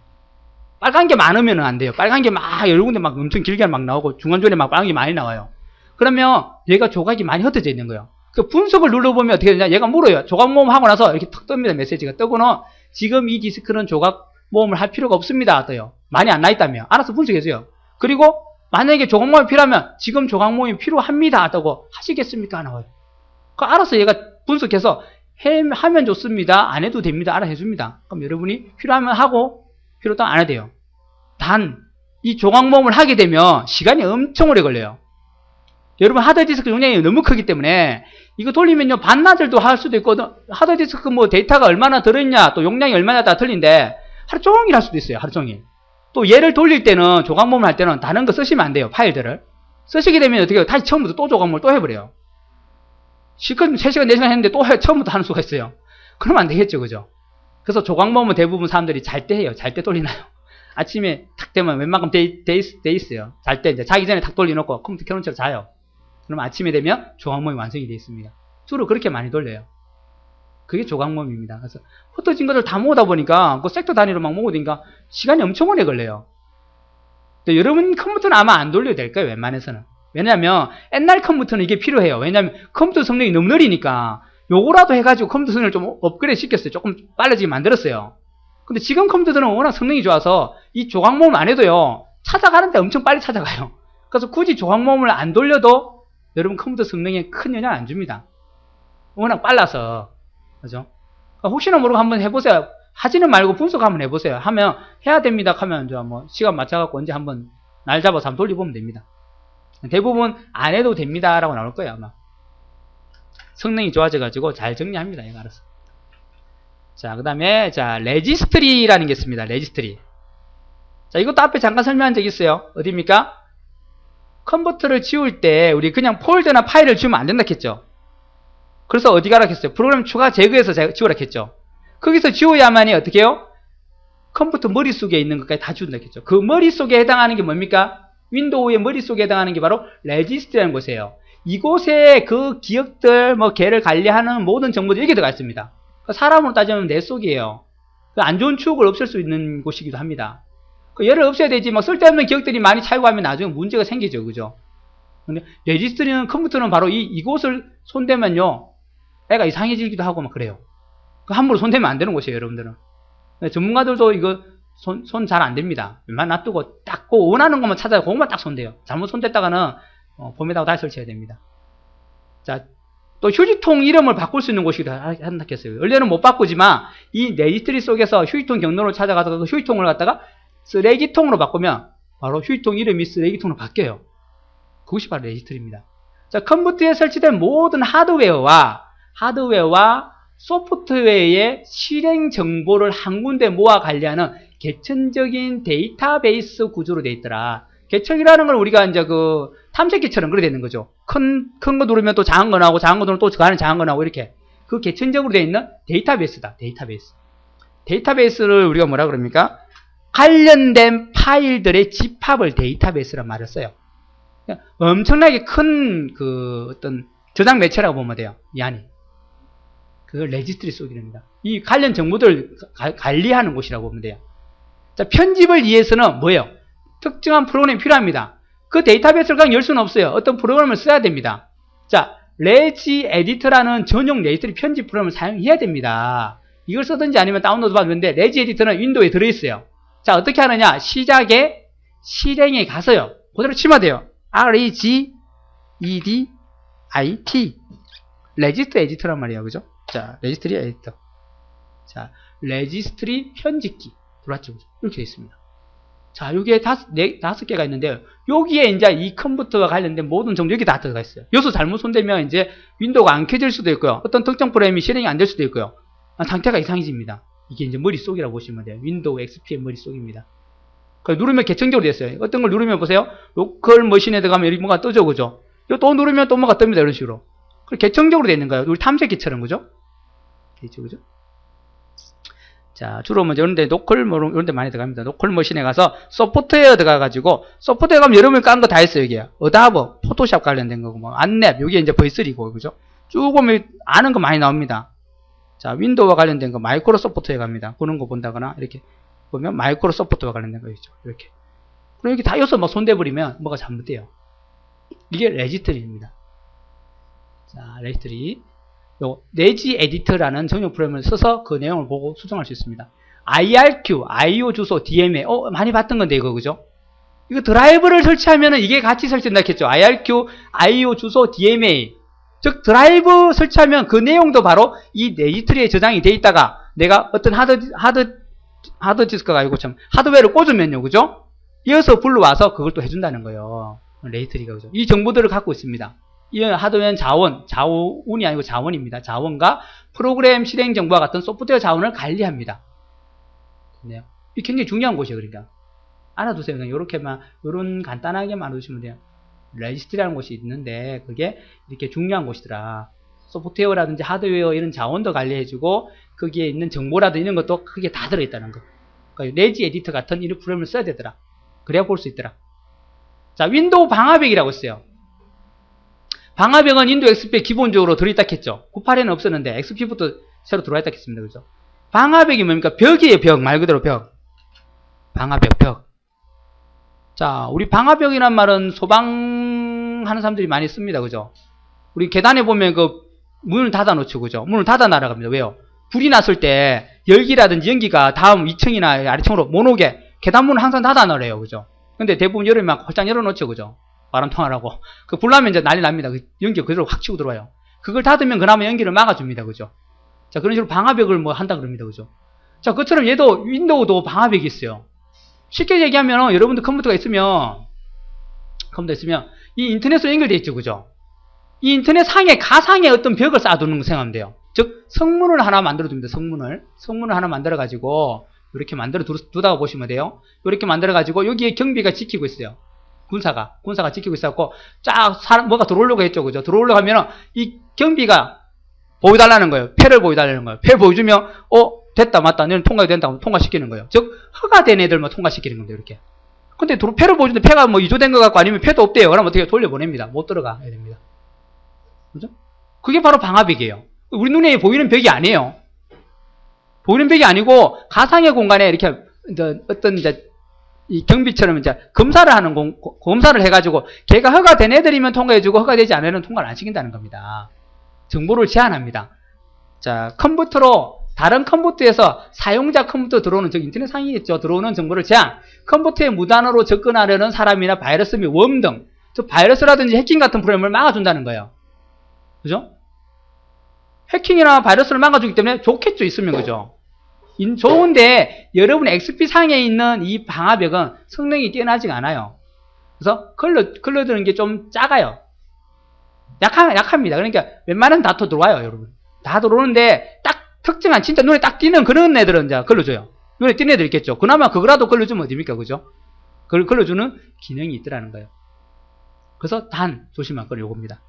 빨간 게 많으면 안 돼요. 빨간 게 막 여러 군데 막 엄청 길게 막 나오고 중간중간에 막 빨간 게 많이 나와요. 그러면 얘가 조각이 많이 흩어져 있는 거예요. 그 분석을 눌러보면 어떻게 되냐. 얘가 물어요. 조각 모음 하고 나서 이렇게 탁 뜹니다. 메시지가 뜨고는 지금 이 디스크는 조각 모음을 할 필요가 없습니다. 떠요. 많이 안 나있다며. 알아서 분석해줘요. 그리고 만약에 조각 모음이 필요하면 지금 조각 모음이 필요합니다. 뜨고 하시겠습니까? 나와요. 그 알아서 얘가 분석해서 하면 좋습니다. 안 해도 됩니다. 알아 해줍니다. 그럼 여러분이 필요하면 하고 필요 없다면 안 해도 돼요. 단 이 조각 모음을 하게 되면 시간이 엄청 오래 걸려요. 여러분 하드디스크 용량이 너무 크기 때문에 이거 돌리면요 반나절도 할 수도 있고 하드디스크 뭐 데이터가 얼마나 들어있냐 또 용량이 얼마나 다 틀린데 하루 종일 할 수도 있어요. 하루 종일. 또 얘를 돌릴 때는 조각 모음을 할 때는 다른 거 쓰시면 안 돼요. 파일들을 쓰시게 되면 어떻게 해요? 다시 처음부터 또 조각 모음을 또 해버려요. 실컷 3시간 4시간 했는데 또 처음부터 하는 수가 있어요. 그러면 안 되겠죠. 그죠? 그래서 조각 모음은 대부분 사람들이 잘 때 해요. 잘 때 돌리나요? 아침에 탁 되면 웬만큼 돼 있어요. 잘 때 이제 자기 전에 탁 돌려놓고 컴퓨터 켜놓은 채로 자요. 그럼 아침에 되면 조각 모음이 완성이 되어 있습니다. 주로 그렇게 많이 돌려요. 그게 조각 모음입니다. 그래서 흩어진 것을 다 모으다 보니까 그 섹터 단위로 막 모으니까 시간이 엄청 오래 걸려요. 근데 여러분 컴퓨터는 아마 안 돌려도 될 거예요. 웬만해서는. 왜냐하면 옛날 컴퓨터는 이게 필요해요. 왜냐하면 컴퓨터 성능이 너무 느리니까 요거라도 해가지고 컴퓨터 성능을 좀 업그레이드 시켰어요. 조금 빨라지게 만들었어요. 근데 지금 컴퓨터들은 워낙 성능이 좋아서 이 조각 모음 안 해도요 찾아가는데 엄청 빨리 찾아가요. 그래서 굳이 조각 모음을 안 돌려도 여러분 컴퓨터 성능에 큰 영향을 안 줍니다. 워낙 빨라서. 그죠? 그러니까 혹시나 모르고 한번 해보세요. 하지는 말고 분석 한번 해보세요. 하면 해야 됩니다 하면 이제 뭐 시간 맞춰갖고 언제 한번 날 잡아서 한번 돌려보면 됩니다. 대부분 안 해도 됩니다 라고 나올 거예요 아마. 성능이 좋아져가지고 잘 정리합니다. 얘가 알아서. 자, 그 다음에 자 레지스트리라는 게 있습니다. 레지스트리. 자, 이것도 앞에 잠깐 설명한 적 있어요. 어디입니까? 컴퓨터를 지울 때 우리 그냥 폴더나 파일을 지우면 안 된다 했죠. 그래서 어디 가라 했어요? 프로그램 추가 제거해서 지우라 했죠. 거기서 지워야만이 어떻게 해요? 컴퓨터 머릿속에 있는 것까지 다 지운다 했죠. 그 머릿속에 해당하는 게 뭡니까? 윈도우의 머릿속에 해당하는 게 바로 레지스트리라는 곳이에요. 이곳에 그 기억들, 뭐 걔를 관리하는 모든 정보들이 여기 들어가 있습니다. 사람으로 따지면 뇌 속이에요. 안 좋은 추억을 없앨 수 있는 곳이기도 합니다. 얘를 없애야 되지, 막 쓸데없는 기억들이 많이 차이고 하면 나중에 문제가 생기죠. 그죠? 근데 레지스트리는 컴퓨터는 바로 이곳을 손대면요, 애가 이상해지기도 하고 막 그래요. 함부로 손대면 안 되는 곳이에요, 여러분들은. 전문가들도 이거 손 잘 안 됩니다. 웬만 놔두고 딱 그 원하는 것만 찾아요. 그것만 딱 손대요. 잘못 손댔다가는 봄에다가 다시 설치해야 됩니다. 자, 또 휴지통 이름을 바꿀 수 있는 곳이기도 한다 했어요. 원래는 못 바꾸지만 이 레지스트리 속에서 휴지통 경로를 찾아가서 그 휴지통을 갖다가 쓰레기통으로 바꾸면 바로 휴지통 이름이 쓰레기통으로 바뀌어요. 그것이 바로 레지스트리입니다. 자, 컴퓨터에 설치된 모든 하드웨어와 소프트웨어의 실행 정보를 한 군데 모아 관리하는 계층적인 데이터베이스 구조로 되어 있더라. 계층이라는 걸 우리가 이제 그 탐색기처럼 그렇게 되는 거죠. 큰 거 누르면 또 작은 거 나오고, 작은 거 누르면 또 그 안에 작은 거 나오고, 이렇게. 그 계층적으로 되어 있는 데이터베이스다. 데이터베이스. 데이터베이스를 우리가 뭐라 그럽니까? 관련된 파일들의 집합을 데이터베이스란 말을 써요. 엄청나게 큰 그 어떤 저장 매체라고 보면 돼요. 이 안이. 그 레지스트리 속이랍니다. 이 관련 정보들을 관리하는 곳이라고 보면 돼요. 자, 편집을 위해서는 뭐예요? 특정한 프로그램이 필요합니다. 그 데이터베이스를 그냥 열 수는 없어요. 어떤 프로그램을 써야 됩니다. 자, 레지 에디터라는 전용 레지스트리 편집 프로그램을 사용해야 됩니다. 이걸 쓰든지 아니면 다운로드 받으면 되는데, 레지 에디터는 윈도우에 들어있어요. 자, 어떻게 하느냐? 시작에 실행에 가서요. 그대로 치면 돼요. R-E-G-E-D-I-T. 레지스트 에디터란 말이에요. 그죠? 자, 레지스트리 에디터. 자, 레지스트리 편집기. 들어왔죠? 그죠? 이렇게 되어 있습니다. 자, 여기에 다섯 개가 있는데요. 여기에 이제 이 컴퓨터와 관련된 모든 정보 여기 다 들어가 있어요. 여기서 잘못 손대면 이제 윈도우가 안 켜질 수도 있고요. 어떤 특정 프로그램이 실행이 안 될 수도 있고요. 상태가 이상해집니다. 이게 이제 머릿속이라고 보시면 돼요. 윈도우 XP의 머릿속입니다. 누르면 계층적으로 됐어요. 어떤 걸 누르면 보세요. 로컬 머신에 들어가면 여기 뭐가 뜨죠, 그죠? 또 누르면 또 뭐가 뜹니다. 이런 식으로. 계층적으로 되어 있는 거예요. 우리 탐색기처럼, 그죠? 그죠? 자, 주로 뭐 이런데 로컬 이런데 많이 들어갑니다. 로컬 머신에 가서 소프트웨어 들어가가지고 소프트웨어 가면 여러분이 깐 거 다 있어요. 여기에 어다버, 포토샵 관련된 거고 뭐 안랩, 여기 이제 V3고, 그죠? 쭉 보면 아는 거 많이 나옵니다. 자, 윈도우와 관련된 거 마이크로소프트에 갑니다. 그런 거 본다거나 이렇게 보면 마이크로소프트와 관련된 거 있죠. 이렇게. 그럼 여기 다 여기서 막 손대버리면 뭐가 잘못돼요. 이게 레지스트리입니다. 자, 레지스트리. 요 내지 에디터라는 정형 프로그램을 써서 그 내용을 보고 수정할 수 있습니다. IRQ, IO 주소, DMA. 많이 봤던 건데 이거, 그죠? 이거 드라이브를 설치하면은 이게 같이 설치된다 했죠. IRQ, IO 주소, DMA. 즉 드라이브 설치하면 그 내용도 바로 이 레지스트리에 저장이 돼 있다가 내가 어떤 하드디스크가 아니고 참 하드웨어를 꽂으면요, 그죠? 이어서 불러와서 그걸 또 해준다는 거예요. 레지스트리가, 그죠? 이 정보들을 갖고 있습니다. 이 하드웨어는 자원이 아니고 자원입니다. 자원과 프로그램 실행 정보와 같은 소프트웨어 자원을 관리합니다. 네. 이게 굉장히 중요한 곳이에요, 그러니까. 알아두세요. 그냥 요렇게만, 요런 간단하게만 알아두시면 돼요. 레지스트리라는 곳이 있는데, 그게 이렇게 중요한 곳이더라. 소프트웨어라든지 하드웨어 이런 자원도 관리해주고, 거기에 있는 정보라든지 이런 것도 크게 다 들어있다는 거. 그러니까 레지 에디터 같은 이런 프로그램을 써야 되더라. 그래야 볼 수 있더라. 자, 윈도우 방화벽이라고 있어요. 방화벽은 윈도우 XP에 기본적으로 들어있다 했죠. 98에는 없었는데 XP부터 새로 들어와 있다 했습니다. 그죠? 방화벽이 뭡니까? 벽이에요, 벽. 말 그대로 벽. 방화벽, 벽. 자, 우리 방화벽이란 말은 소방하는 사람들이 많이 씁니다. 그죠? 우리 계단에 보면 그 문을 닫아 놓죠. 그죠? 문을 닫아 놔라갑니다. 왜요? 불이 났을 때 열기라든지 연기가 다음 2층이나 아래층으로 못 오게 계단문을 항상 닫아 놓으래요. 그죠? 근데 대부분 여름에 막 활짝 열어 놓죠. 그죠? 바람 통하라고. 그 불 나면 이제 난리 납니다. 그 연기가 그대로 확 치고 들어와요. 그걸 닫으면 그나마 연기를 막아줍니다. 그죠? 자, 그런 식으로 방화벽을 뭐 한다 그럽니다. 그죠? 자, 그처럼 얘도 윈도우도 방화벽이 있어요. 쉽게 얘기하면 여러분들 컴퓨터가 있으면 이 인터넷으로 연결되어 있죠. 그죠? 이 인터넷 상에 가상의 어떤 벽을 쌓아두는 거 생각하면 돼요. 즉 성문을 하나 만들어 둡니다. 성문을 하나 만들어 가지고 이렇게 만들어 두다가 보시면 돼요. 이렇게 만들어 가지고 여기에 경비가 지키고 있어요. 군사가 지키고 있었고, 뭐가 들어오려고 했죠. 그죠? 들어오려고 하면, 이 경비가 보여달라는 거예요. 패를 보여달라는 거예요. 패 보여주면, 됐다, 맞다. 너는 통과가 된다. 통과시키는 거예요. 즉, 허가된 애들만 통과시키는 겁니다. 이렇게. 근데 패를 보여주는데 패가 뭐 이조된 것 같고 아니면 패도 없대요. 그러면 어떻게 돌려보냅니다. 못 들어가. 해야 됩니다. 그죠? 그게 바로 방화벽이에요. 우리 눈에 보이는 벽이 아니에요. 보이는 벽이 아니고, 가상의 공간에 이렇게, 어떤, 이 경비처럼 이제 검사를 검사를 해가지고 걔가 허가된 애들이면 통과해주고 허가되지 않은 애는 통과를 안 시킨다는 겁니다. 정보를 제한합니다. 자, 다른 컴퓨터에서 사용자 컴퓨터 들어오는, 즉 인터넷 상이겠죠. 들어오는 정보를 제한. 컴퓨터에 무단으로 접근하려는 사람이나 바이러스 및 웜 등, 즉 바이러스라든지 해킹 같은 프로그램을 막아준다는 거예요. 그죠? 해킹이나 바이러스를 막아주기 때문에 좋겠죠. 있으면. 그죠? 좋은데 여러분 XP 상에 있는 이 방화벽은 성능이 뛰어나지가 않아요. 그래서 걸러드는 게 좀 작아요. 약합니다. 그러니까 웬만하면 다 들어와요, 여러분. 다 들어오는데 딱 특정한 진짜 눈에 딱 띄는 그런 애들은 이제 걸러줘요. 눈에 띄는 애들 있겠죠. 그나마 그거라도 걸러주면 어딥니까, 그죠? 그걸 걸러주는 기능이 있더라는 거예요. 그래서 조심할 건 요겁니다.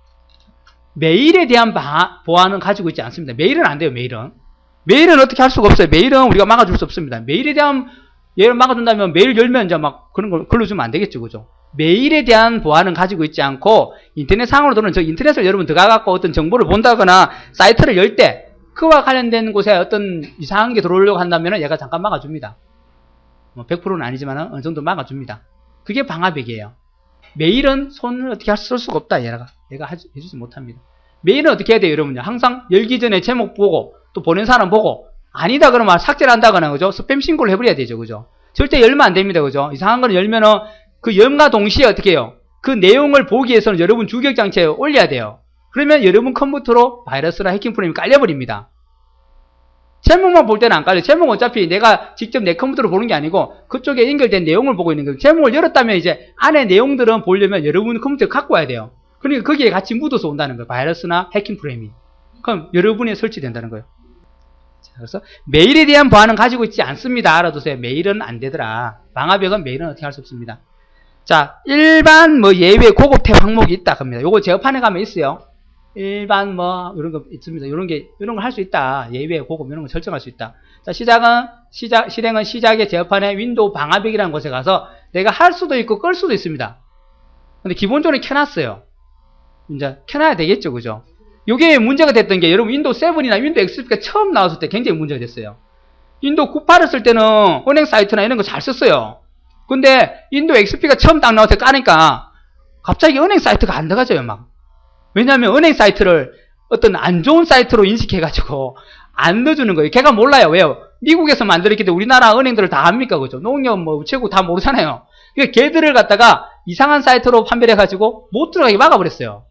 메일에 대한 보안은 가지고 있지 않습니다. 메일은 안 돼요, 메일은 어떻게 할 수가 없어요. 메일은 우리가 막아줄 수 없습니다. 메일에 대한, 얘를 막아준다면 메일 열면 이제 막 그런 걸 걸러주면 안 되겠죠. 그죠? 메일에 대한 보안은 가지고 있지 않고, 인터넷 상으로 들어오는 인터넷을 여러분 들어가갖고 어떤 정보를 본다거나, 사이트를 열 때, 그와 관련된 곳에 어떤 이상한 게 들어오려고 한다면 얘가 잠깐 막아줍니다. 뭐 100%는 아니지만 어느 정도 막아줍니다. 그게 방화벽이에요. 메일은 손을 어떻게 쓸 수가 없다. 얘가 해주지 못합니다. 메일은 어떻게 해야 돼요, 여러분요? 항상 열기 전에 제목 보고, 또 보낸 사람 보고, 아니다 그러면 삭제를 한다거나, 그죠? 스팸 신고를 해버려야 되죠, 그죠? 절대 열면 안 됩니다, 그죠? 이상한 거는 열면은 그 열과 동시에 어떻게 해요? 그 내용을 보기 위해서는 여러분 주격장치에 올려야 돼요. 그러면 여러분 컴퓨터로 바이러스나 해킹 프로그램이 깔려버립니다. 제목만 볼 때는 안 깔려요. 제목은 어차피 내가 직접 내 컴퓨터로 보는 게 아니고 그쪽에 연결된 내용을 보고 있는 거예요. 제목을 열었다면 이제 안에 내용들은 보려면 여러분 컴퓨터에 갖고 와야 돼요. 그러니까 거기에 같이 묻어서 온다는 거예요. 바이러스나 해킹 프로그램이. 그럼 여러분이 설치된다는 거예요. 자, 그래서 메일에 대한 보안은 가지고 있지 않습니다. 알아두세요. 메일은 안 되더라. 방화벽은 메일은 어떻게 할 수 없습니다. 자, 일반 뭐 예외 고급 탭 항목이 있다 겁니다. 요거 제어판에 가면 있어요. 일반 뭐 이런 거 있습니다. 이런 걸 할 수 있다. 예외 고급 이런 거 설정할 수 있다. 자, 실행은 시작의 제어판에 윈도우 방화벽이라는 곳에 가서 내가 할 수도 있고 끌 수도 있습니다. 근데 기본적으로 켜놨어요. 이제 켜놔야 되겠죠, 그죠? 요게 문제가 됐던 게 여러분 윈도우 7이나 윈도우 XP가 처음 나왔을 때 굉장히 문제가 됐어요. 윈도우 98을 쓸 때는 은행 사이트나 이런 거 잘 썼어요. 근데 윈도우 XP가 처음 딱 나왔을 때 까니까 갑자기 은행 사이트가 안 들어가져요, 막. 왜냐하면 은행 사이트를 어떤 안 좋은 사이트로 인식해가지고 안 넣어주는 거예요. 걔가 몰라요. 왜요? 미국에서 만들었기 때문에 우리나라 은행들을 다 합니까? 그죠? 농협, 뭐, 우체국 다 모르잖아요. 그러니까 걔들을 갖다가 이상한 사이트로 판별해가지고 못 들어가게 막아버렸어요.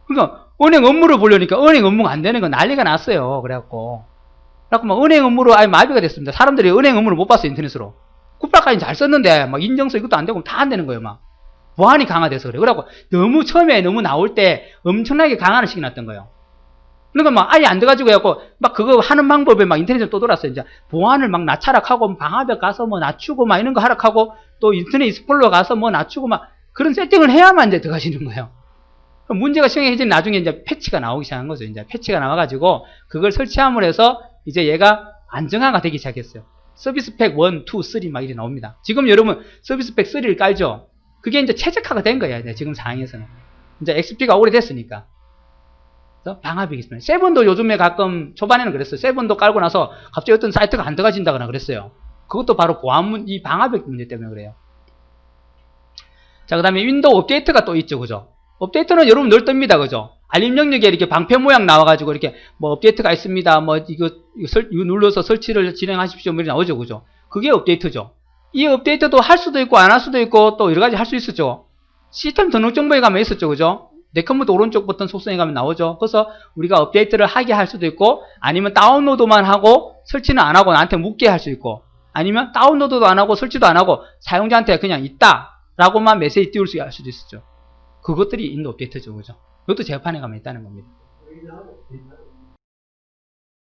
그러니까 은행 업무를 보려니까 은행 업무가 안 되는 건 난리가 났어요. 그래갖고 막 은행 업무로 아예 마비가 됐습니다. 사람들이 은행 업무를 못 봤어요. 인터넷으로. 쿠파까지 잘 썼는데 막 인증서 이것도 안 되고 다 안 되는 거예요. 막 보안이 강화돼서 그래요. 그래갖고 너무 처음에 너무 나올 때 엄청나게 강화를 시켜놨던 거예요. 그러니까 막 아예 안 돼가지고 해갖고 막 그거 하는 방법에 막 인터넷에 또 돌았어요. 이제 보안을 막 낮춰락하고 방화벽 가서 뭐 낮추고 막 이런 거 하락하고 또 인터넷 익스플로러 가서 뭐 낮추고 막 그런 세팅을 해야만 이제 들어가시는 거예요. 문제가 심해진 나중에 이제 패치가 나오기 시작한 거죠. 이제 패치가 나와가지고 그걸 설치함으로 해서 이제 얘가 안정화가 되기 시작했어요. 서비스 팩 1, 2, 3 막 이렇게 나옵니다. 지금 여러분 서비스 팩 3를 깔죠? 그게 이제 최적화가 된 거예요. 이제 지금 상황에서는. 이제 XP가 오래됐으니까. 그래서 방화벽이 있습니다. 세븐도 요즘에 가끔 초반에는 그랬어요. 세븐도 깔고 나서 갑자기 어떤 사이트가 안 들어가진다거나 그랬어요. 그것도 바로 이 방화벽 문제 때문에 그래요. 자, 그 다음에 윈도우 업데이트가 또 있죠. 그죠? 업데이트는 여러분 늘 뜹니다. 그죠? 알림 영역에 이렇게 방패 모양 나와가지고 이렇게 뭐 업데이트가 있습니다. 뭐 이거 눌러서 설치를 진행하십시오. 뭐 이렇게 나오죠. 그죠? 그게 업데이트죠. 이 업데이트도 할 수도 있고 안 할 수도 있고 또 여러 가지 할 수 있었죠. 시스템 등록 정보에 가면 있었죠. 그죠? 내 컴퓨터 오른쪽 버튼 속성에 가면 나오죠. 그래서 우리가 업데이트를 하게 할 수도 있고 아니면 다운로드만 하고 설치는 안 하고 나한테 묻게 할 수 있고 아니면 다운로드도 안 하고 설치도 안 하고 사용자한테 그냥 있다 라고만 메시지 띄울 수 있을 수도 있었죠. 그것들이 인도 업데이트죠. 그죠? 이것도 제어판에 가면 있다는 겁니다.